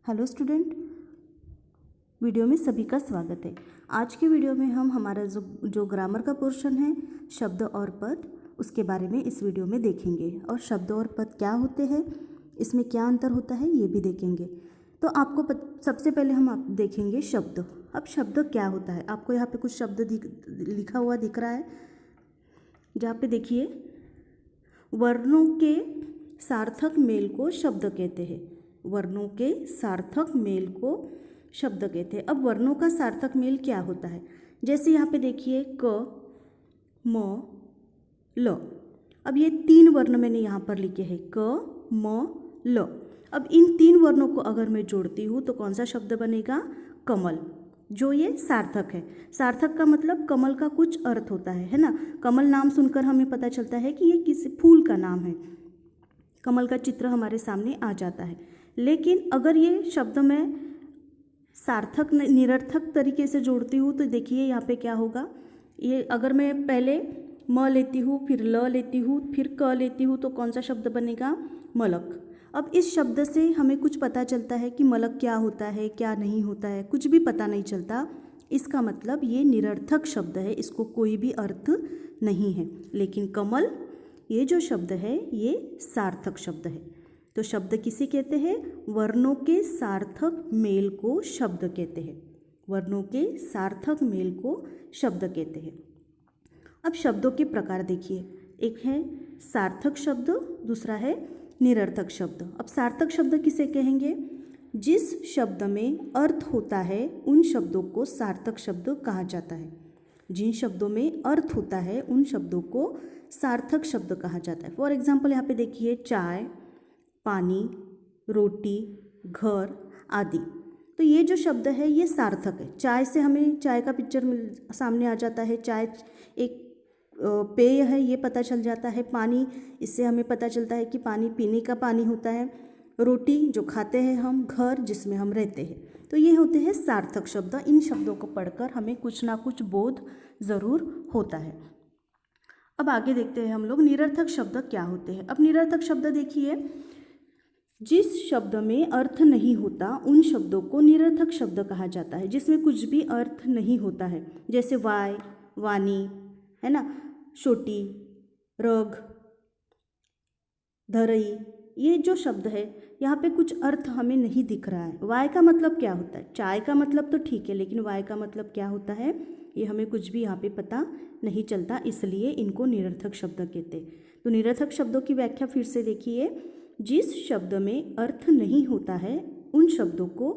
Hello student, video में सभी का स्वागत है। आज के वीडियो में हम हमारा जो ग्रामर का पोर्शन है शब्द और पद, उसके बारे में इस वीडियो में देखेंगे और शब्द और पद क्या होते हैं, इसमें क्या अंतर होता है, ये भी देखेंगे। तो आपको सबसे पहले हम देखेंगे शब्द। अब शब्द क्या होता है, आपको यहाँ पे कुछ शब्द लिखा हुआ दिख रहा है, जहाँ पे देखिए वर्णों के सार्थक मेल को शब्द कहते हैं। वर्णों के सार्थक मेल को शब्द कहते हैं। अब वर्णों का सार्थक मेल क्या होता है, जैसे यहाँ पे देखिए क, म, ल। अब ये तीन वर्ण मैंने यहाँ पर लिखे हैं, क, म, ल। अब इन तीन वर्णों को अगर मैं जोड़ती हूँ तो कौन सा शब्द बनेगा, कमल, जो ये सार्थक है। सार्थक का मतलब कमल का कुछ अर्थ होता है ना। कमल नाम सुनकर हमें पता चलता है कि ये किसी फूल का नाम है, कमल का चित्र हमारे सामने आ जाता है। लेकिन अगर ये शब्द मैं सार्थक निरर्थक तरीके से जोड़ती हूँ तो देखिए यहाँ पे क्या होगा। ये अगर मैं पहले म लेती हूँ, फिर ल लेती हूँ, फिर क लेती हूँ तो कौन सा शब्द बनेगा, मलक। अब इस शब्द से हमें कुछ पता चलता है कि मलक क्या होता है, क्या नहीं होता है, कुछ भी पता नहीं चलता। इसका मतलब ये निरर्थक शब्द है, इसको कोई भी अर्थ नहीं है। लेकिन कमल, ये जो शब्द है ये सार्थक शब्द है। तो शब्द किसे कहते हैं, वर्णों के सार्थक मेल को शब्द कहते हैं। वर्णों के सार्थक मेल को शब्द कहते हैं। अब शब्दों के प्रकार देखिए, एक है सार्थक शब्द, दूसरा है निरर्थक शब्द। अब सार्थक शब्द किसे कहेंगे, जिस शब्द में अर्थ होता है उन शब्दों को सार्थक शब्द कहा जाता है। जिन शब्दों में अर्थ होता है उन शब्दों को सार्थक शब्द कहा जाता है। फॉर एग्जाम्पल यहाँ पे देखिए चाय, पानी, रोटी, घर आदि। तो ये जो शब्द है ये सार्थक है। चाय से हमें चाय का पिक्चर सामने आ जाता है, चाय एक पेय है ये पता चल जाता है। पानी, इससे हमें पता चलता है कि पानी पीने का पानी होता है। रोटी जो खाते हैं हम, घर जिसमें हम रहते हैं। तो ये होते हैं सार्थक शब्द। इन शब्दों को पढ़कर हमें कुछ ना कुछ बोध ज़रूर होता है। अब आगे देखते हैं हम लोग निरर्थक शब्द क्या होते हैं। अब निरर्थक शब्द देखिए, जिस शब्द में अर्थ नहीं होता उन शब्दों को निरर्थक शब्द कहा जाता है, जिसमें कुछ भी अर्थ नहीं होता है। जैसे वाय, वाणी, है ना, छोटी, रग, धरई, ये जो शब्द है यहाँ पे कुछ अर्थ हमें नहीं दिख रहा है। वाय का मतलब क्या होता है, चाय का मतलब तो ठीक है, लेकिन वाय का मतलब क्या होता है ये हमें कुछ भी यहाँ पे पता नहीं चलता, इसलिए इनको निरर्थक शब्द कहते हैं। तो निरर्थक शब्दों की व्याख्या फिर से देखिए, जिस शब्द में अर्थ नहीं होता है उन शब्दों को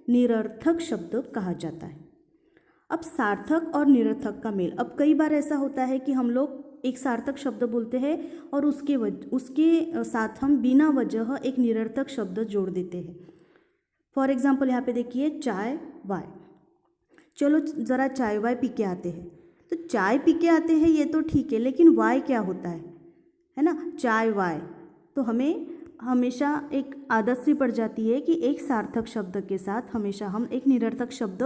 निरर्थक शब्द कहा जाता है। अब सार्थक और निरर्थक का मेल। अब कई बार ऐसा होता है कि हम लोग एक सार्थक शब्द बोलते हैं और उसके साथ हम बिना वजह एक निरर्थक शब्द जोड़ देते हैं। फॉर एग्जाम्पल यहाँ पे देखिए चाय वाय। चलो ज़रा चाय वाय पी के आते हैं। तो चाय पी के आते हैं ये तो ठीक है, लेकिन वाय क्या होता है ना, चाय वाय। तो हमें हमेशा एक आदत सी पड़ जाती है कि एक सार्थक शब्द के साथ हमेशा हम एक निरर्थक शब्द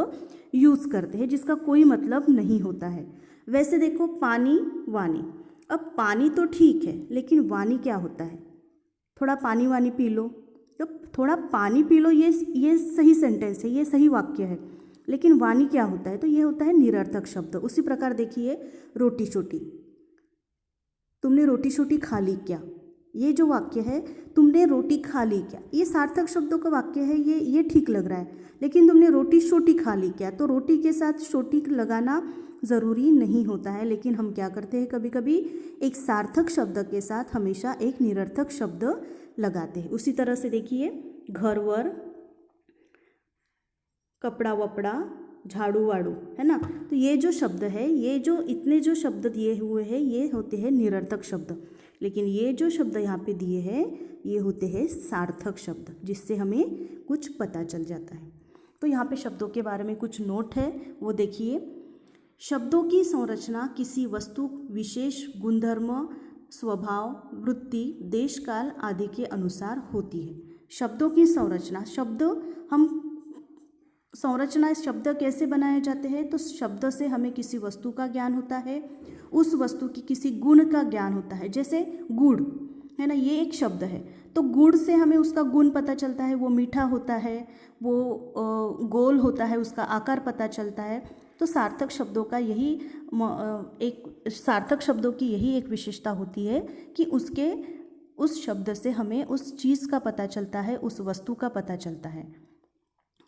यूज़ करते हैं जिसका कोई मतलब नहीं होता है। वैसे देखो पानी, वाणी। अब पानी तो ठीक है, लेकिन वाणी क्या होता है, थोड़ा पानी वानी पी लो। तो थोड़ा पानी पी लो ये सही सेंटेंस है, ये सही वाक्य है, लेकिन वाणी क्या होता है, तो ये होता है निरर्थक शब्द। उसी प्रकार देखिए रोटी छोटी, तुमने रोटी छोटी खा ली क्या, ये जो वाक्य है तुमने रोटी खा ली क्या, ये सार्थक शब्दों का वाक्य है, ये ठीक लग रहा है। लेकिन तुमने रोटी छोटी खा ली क्या, तो रोटी के साथ छोटी लगाना ज़रूरी नहीं होता है, लेकिन हम क्या करते हैं कभी कभी एक सार्थक शब्द के साथ हमेशा एक निरर्थक शब्द लगाते हैं। उसी तरह से देखिए घर वर, कपड़ा वपड़ा, झाड़ू वाड़ू, है ना। तो ये जो शब्द है, ये जो इतने जो शब्द दिए हुए हैं ये होते हैं निरर्थक शब्द, लेकिन ये जो शब्द यहाँ पे दिए हैं ये होते हैं सार्थक शब्द, जिससे हमें कुछ पता चल जाता है। तो यहाँ पे शब्दों के बारे में कुछ नोट है, वो देखिए। शब्दों की संरचना किसी वस्तु विशेष गुणधर्म, स्वभाव, वृत्ति, देश काल आदि के अनुसार होती है। शब्दों की संरचना, संरचना शब्द कैसे बनाए जाते हैं, तो शब्द से हमें किसी वस्तु का ज्ञान होता है, उस वस्तु की किसी गुण का ज्ञान होता है। जैसे गुड़, है ना, ये एक शब्द है, तो गुड़ से हमें उसका गुण पता चलता है, वो मीठा होता है, वो गोल होता है, उसका आकार पता चलता है। तो सार्थक शब्दों का यही सार्थक शब्दों की यही एक विशेषता होती है कि उस शब्द से हमें उस चीज़ का पता चलता है, उस वस्तु का पता चलता है।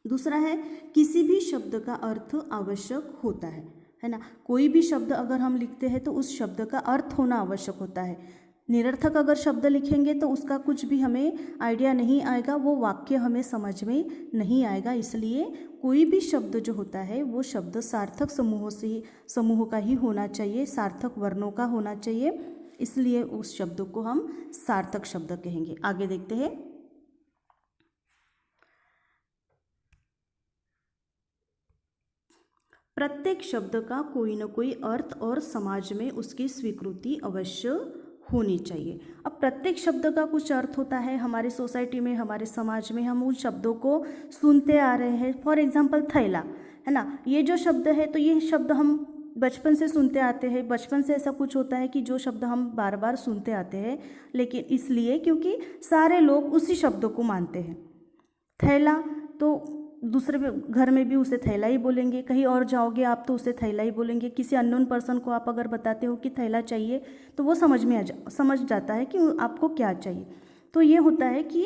दूसरा है, किसी भी शब्द का अर्थ आवश्यक होता है ना। कोई भी शब्द अगर हम लिखते हैं तो उस शब्द का अर्थ होना आवश्यक होता है। निरर्थक अगर शब्द लिखेंगे तो उसका कुछ भी हमें आइडिया नहीं आएगा, वो वाक्य हमें समझ में नहीं आएगा। इसलिए कोई भी शब्द जो होता है वो शब्द सार्थक समूह का ही होना चाहिए, सार्थक वर्णों का होना चाहिए, इसलिए उस शब्द को हम सार्थक शब्द कहेंगे। आगे देखते हैं। प्रत्येक शब्द का कोई न कोई अर्थ और समाज में उसकी स्वीकृति अवश्य होनी चाहिए। अब प्रत्येक शब्द का कुछ अर्थ होता है। हमारे सोसाइटी में, हमारे समाज में हम उन शब्दों को सुनते आ रहे हैं। फॉर एग्जाम्पल थैला, है ना, ये जो शब्द है तो ये शब्द हम बचपन से सुनते आते हैं। बचपन से ऐसा कुछ होता है कि जो शब्द हम बार बार सुनते आते हैं, लेकिन इसलिए क्योंकि सारे लोग उसी शब्द को मानते हैं। थैला, तो दूसरे घर में भी उसे थैला ही बोलेंगे, कहीं और जाओगे आप तो उसे थैला ही बोलेंगे। किसी अननोन पर्सन को आप अगर बताते हो कि थैला चाहिए तो वो समझ जाता है कि आपको क्या चाहिए। तो ये होता है कि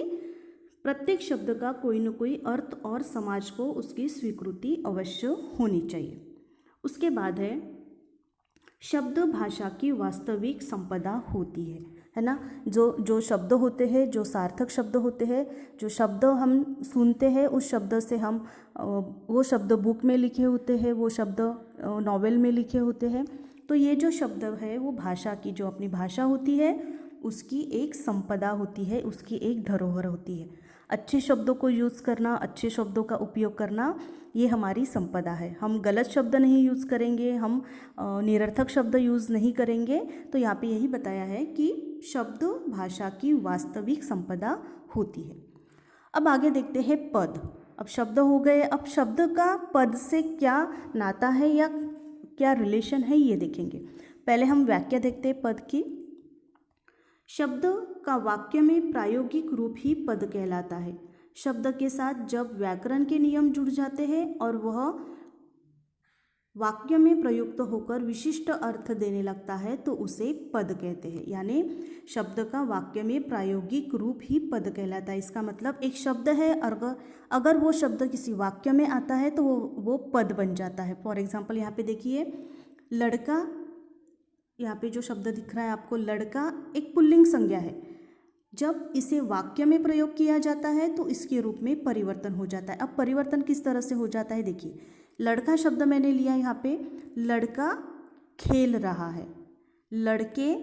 प्रत्येक शब्द का कोई न कोई अर्थ और समाज को उसकी स्वीकृति अवश्य होनी चाहिए। उसके बाद है, शब्द भाषा की वास्तविक संपदा होती है ना। जो शब्द होते हैं, जो सार्थक शब्द होते हैं, जो शब्द हम सुनते हैं, उस शब्द से हम वो शब्द बुक में लिखे होते हैं, वो शब्द नॉवेल में लिखे होते हैं। तो ये जो शब्द है वो भाषा की, जो अपनी भाषा होती है उसकी एक संपदा होती है, उसकी एक धरोहर होती है। अच्छे शब्दों को यूज़ करना, अच्छे शब्दों का उपयोग करना, ये हमारी संपदा है। हम गलत शब्द नहीं यूज़ करेंगे, हम निरर्थक शब्द यूज़ नहीं करेंगे। तो यहाँ पे यही बताया है कि शब्द भाषा की वास्तविक संपदा होती है। अब आगे देखते हैं पद। अब शब्द हो गए, अब शब्द का पद से क्या नाता है या क्या रिलेशन है ये देखेंगे। पहले हम व्याख्या देखते हैं पद की। शब्द का वाक्य में प्रायोगिक रूप ही पद कहलाता है। शब्द के साथ जब व्याकरण के नियम जुड़ जाते हैं और वह वाक्य में प्रयुक्त होकर विशिष्ट अर्थ देने लगता है तो उसे पद कहते हैं। यानी शब्द का वाक्य में प्रायोगिक रूप ही पद कहलाता है। इसका मतलब एक शब्द है, अगर वो शब्द किसी वाक्य में आता है तो वो पद बन जाता है। फॉर एग्जाम्पल यहाँ पे देखिए, लड़का, यहाँ पे जो शब्द दिख रहा है आपको, लड़का एक पुल्लिंग संज्ञा है। जब इसे वाक्य में प्रयोग किया जाता है तो इसके रूप में परिवर्तन हो जाता है। अब परिवर्तन किस तरह से हो जाता है देखिए, लड़का शब्द मैंने लिया यहाँ पे, लड़का खेल रहा है, लड़के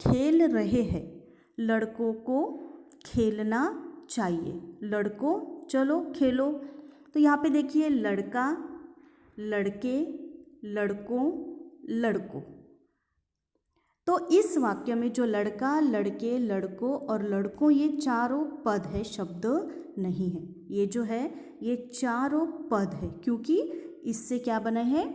खेल रहे हैं, लड़कों को खेलना चाहिए, लड़कों चलो खेलो। तो यहाँ पे देखिए, लड़का, लड़के, लड़कों, लड़कों। तो इस वाक्य में जो लड़का, लड़के, लड़कों और लड़कों, ये चारों पद है, शब्द नहीं है। ये जो है ये चारों पद है, क्योंकि इससे क्या बने हैं,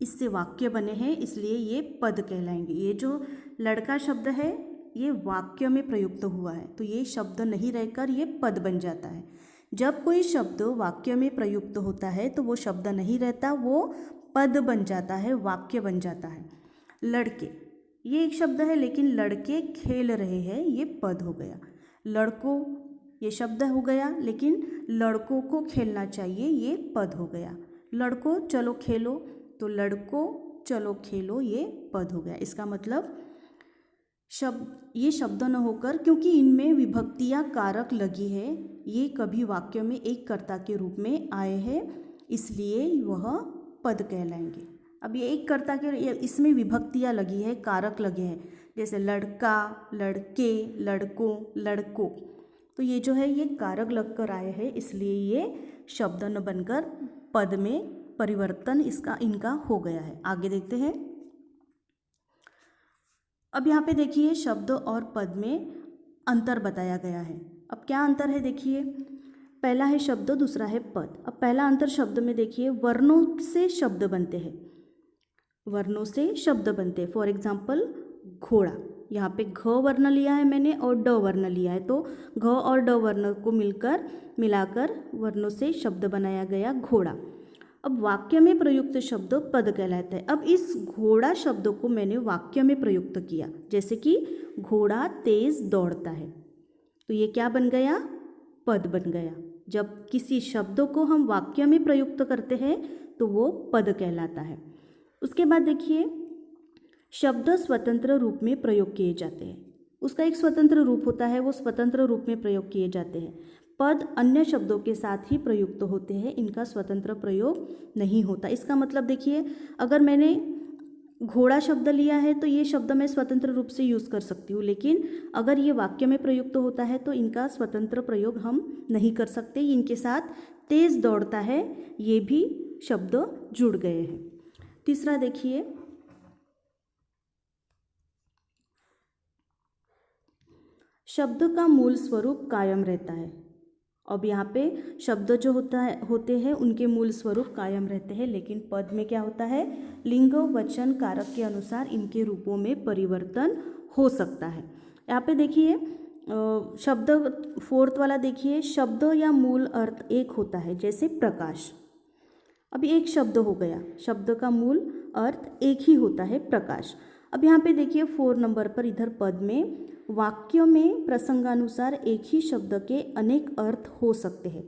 इससे वाक्य बने हैं, इसलिए ये पद कहलाएंगे। ये जो लड़का शब्द है ये वाक्य में प्रयुक्त हुआ है तो ये शब्द नहीं रहकर ये पद बन जाता है। जब कोई शब्द वाक्य में प्रयुक्त होता है तो वो शब्द नहीं रहता, वो पद बन जाता है, वाक्य बन जाता है। लड़के, ये एक शब्द है लेकिन लड़के खेल रहे हैं, ये पद हो गया। लड़कों, ये शब्द हो गया लेकिन लड़कों को खेलना चाहिए, ये पद हो गया। लड़कों चलो खेलो, तो लड़कों चलो खेलो, ये पद हो गया। इसका मतलब ये शब्द न होकर, क्योंकि इनमें विभक्तियाँ कारक लगी है, ये कभी वाक्य में एक कर्ता के रूप में आए हैं, इसलिए वह पद कहलाएंगे। अब ये एक कर्ता के, इसमें विभक्तियाँ लगी है, कारक लगे हैं, जैसे लड़का, लड़के, लड़कों, लड़कों। तो ये जो है ये कारक लगकर आए हैं, इसलिए ये शब्द न बनकर पद में परिवर्तन इनका हो गया है। आगे देखते हैं। अब यहाँ पे देखिए शब्द और पद में अंतर बताया गया है। अब क्या अंतर है देखिए, पहला है शब्द, दूसरा है पद। अब पहला अंतर शब्द में देखिए, वर्णों से शब्द बनते हैं, वर्णों से शब्द बनते हैं। फॉर एग्जाम्पल घोड़ा, यहाँ पे घ वर्ण लिया है मैंने और ड वर्ण लिया है, तो घ और ड वर्ण को मिलाकर वर्णों से शब्द बनाया गया घोड़ा। अब वाक्य में प्रयुक्त शब्द पद कहलाता है। अब इस घोड़ा शब्द को मैंने वाक्य में प्रयुक्त किया, जैसे कि घोड़ा तेज दौड़ता है, तो ये क्या बन गया? पद बन गया। जब किसी शब्द को हम वाक्य में प्रयुक्त करते हैं तो वो पद कहलाता है। उसके बाद देखिए, शब्द स्वतंत्र रूप में प्रयोग किए जाते हैं। उसका एक स्वतंत्र रूप होता है, वो स्वतंत्र रूप में प्रयोग किए जाते हैं। पद अन्य शब्दों के साथ ही प्रयुक्त होते हैं, इनका स्वतंत्र प्रयोग नहीं होता। इसका मतलब देखिए, अगर मैंने घोड़ा शब्द लिया है तो ये शब्द मैं स्वतंत्र रूप से यूज़ कर सकती हूँ, लेकिन अगर ये वाक्य में प्रयुक्त होता है तो इनका स्वतंत्र प्रयोग हम नहीं कर सकते। इनके साथ तेज दौड़ता है ये भी शब्द जुड़ गए हैं। तीसरा देखिए, शब्द का मूल स्वरूप कायम रहता है। अब यहाँ पे शब्द जो होते हैं उनके मूल स्वरूप कायम रहते हैं, लेकिन पद में क्या होता है? लिंग वचन कारक के अनुसार इनके रूपों में परिवर्तन हो सकता है। यहाँ पे देखिए शब्द फोर्थ वाला देखिए, शब्द या मूल अर्थ एक होता है, जैसे प्रकाश। अभी एक शब्द हो गया, शब्द का मूल अर्थ एक ही होता है, प्रकाश। अब यहाँ पे देखिए 4 नंबर पर इधर पद में, वाक्यों में प्रसंगानुसार एक ही शब्द के अनेक अर्थ हो सकते हैं।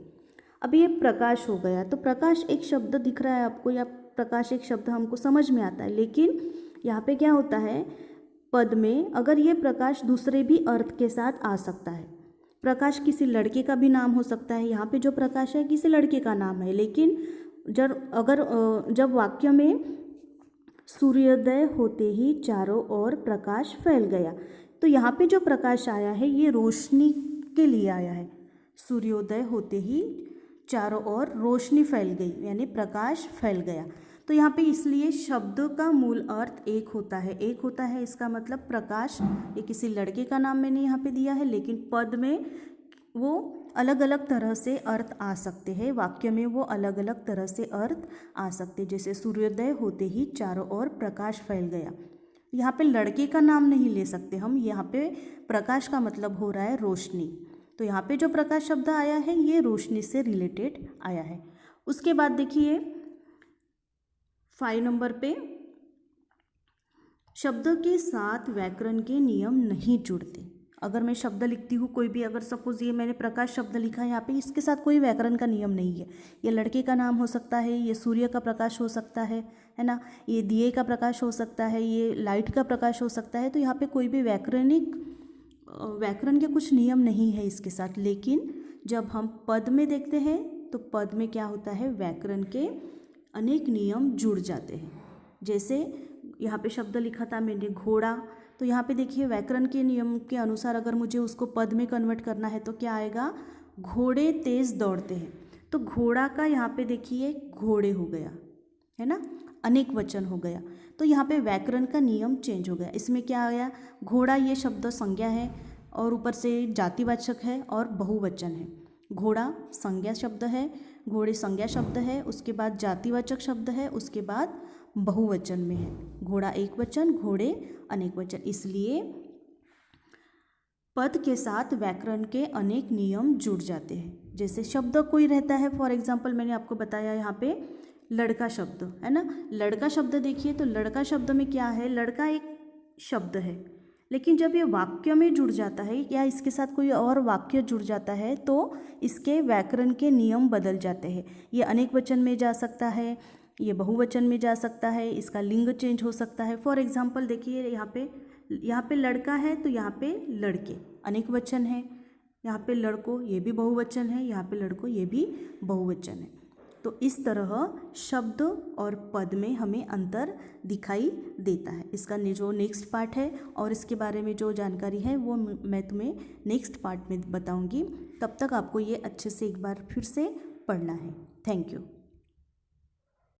अब ये प्रकाश हो गया, तो प्रकाश एक शब्द दिख रहा है आपको, या प्रकाश एक शब्द हमको समझ में आता है, लेकिन यहाँ पे क्या होता है, पद में अगर ये प्रकाश दूसरे भी अर्थ के साथ आ सकता है। प्रकाश किसी लड़के का भी नाम हो सकता है, यहाँ पे जो प्रकाश है किसी लड़के का नाम है, लेकिन जब वाक्य में सूर्योदय होते ही चारों ओर प्रकाश फैल गया, तो यहाँ पे जो प्रकाश आया है ये रोशनी के लिए आया है। सूर्योदय होते ही चारों ओर रोशनी फैल गई, यानी प्रकाश फैल गया। तो यहाँ पे इसलिए शब्द का मूल अर्थ एक होता है। एक होता है इसका मतलब प्रकाश, ये किसी लड़के का नाम मैंने यहाँ पे दिया है, लेकिन पद में वो अलग अलग तरह से अर्थ आ सकते हैं, वाक्य में वो अलग अलग तरह से अर्थ आ सकते हैं। जैसे सूर्योदय होते ही चारों ओर प्रकाश फैल गया, यहाँ पे लड़के का नाम नहीं ले सकते हम, यहाँ पे प्रकाश का मतलब हो रहा है रोशनी। तो यहाँ पे जो प्रकाश शब्द आया है ये रोशनी से रिलेटेड आया है। उसके बाद देखिए 5 नंबर पे, शब्द के साथ व्याकरण के नियम नहीं जुड़ते। अगर मैं शब्द लिखती हूँ कोई भी, अगर सपोज ये मैंने प्रकाश शब्द लिखा है यहाँ पे, इसके साथ कोई व्याकरण का नियम नहीं है। ये लड़के का नाम हो सकता है, ये सूर्य का प्रकाश हो सकता है ना, ये दिए का प्रकाश हो सकता है, ये लाइट का प्रकाश हो सकता है। तो यहाँ पे कोई भी व्याकरण के कुछ नियम नहीं है इसके साथ। लेकिन जब हम पद में देखते हैं तो पद में क्या होता है, व्याकरण के अनेक नियम जुड़ जाते हैं। जैसे यहाँ पे शब्द लिखा था मैंने घोड़ा, तो यहाँ पे देखिए व्याकरण के नियम के अनुसार अगर मुझे उसको पद में कन्वर्ट करना है तो क्या आएगा, घोड़े तेज दौड़ते हैं। तो घोड़ा का यहाँ पे देखिए घोड़े हो गया, है ना, अनेक वचन हो गया। तो यहाँ पे व्याकरण का नियम चेंज हो गया। इसमें क्या आया, घोड़ा ये शब्द संज्ञा है और ऊपर से जातिवाचक है और बहुवचन है। घोड़ा संज्ञा शब्द है, घोड़े संज्ञा शब्द है, उसके बाद जातिवाचक शब्द है, उसके बाद बहुवचन में है। घोड़ा एक वचन, घोड़े अनेक वचन। इसलिए पद के साथ व्याकरण के अनेक नियम जुड़ जाते हैं। जैसे शब्द कोई रहता है, फॉर एग्जाम्पल मैंने आपको बताया यहाँ पे लड़का शब्द है ना, लड़का शब्द देखिए, तो लड़का शब्द में क्या है, लड़का एक शब्द है, लेकिन जब ये वाक्य में जुड़ जाता है या इसके साथ कोई और वाक्य जुड़ जाता है तो इसके व्याकरण के नियम बदल जाते हैं। ये अनेक वचन में जा सकता है, ये बहुवचन में जा सकता है, इसका लिंग चेंज हो सकता है। फॉर एग्जाम्पल देखिए यहाँ पे लड़का है तो यहाँ पे लड़के अनेक वचन है, यहाँ पे लड़कों ये भी बहुवचन है, यहाँ पे लड़कों ये भी बहुवचन है। तो इस तरह शब्द और पद में हमें अंतर दिखाई देता है। इसका जो नेक्स्ट पार्ट है और इसके बारे में जो जानकारी है वो मैं तुम्हें नेक्स्ट पार्ट में बताऊंगी। तब तक आपको ये अच्छे से एक बार फिर से पढ़ना है। Thank you.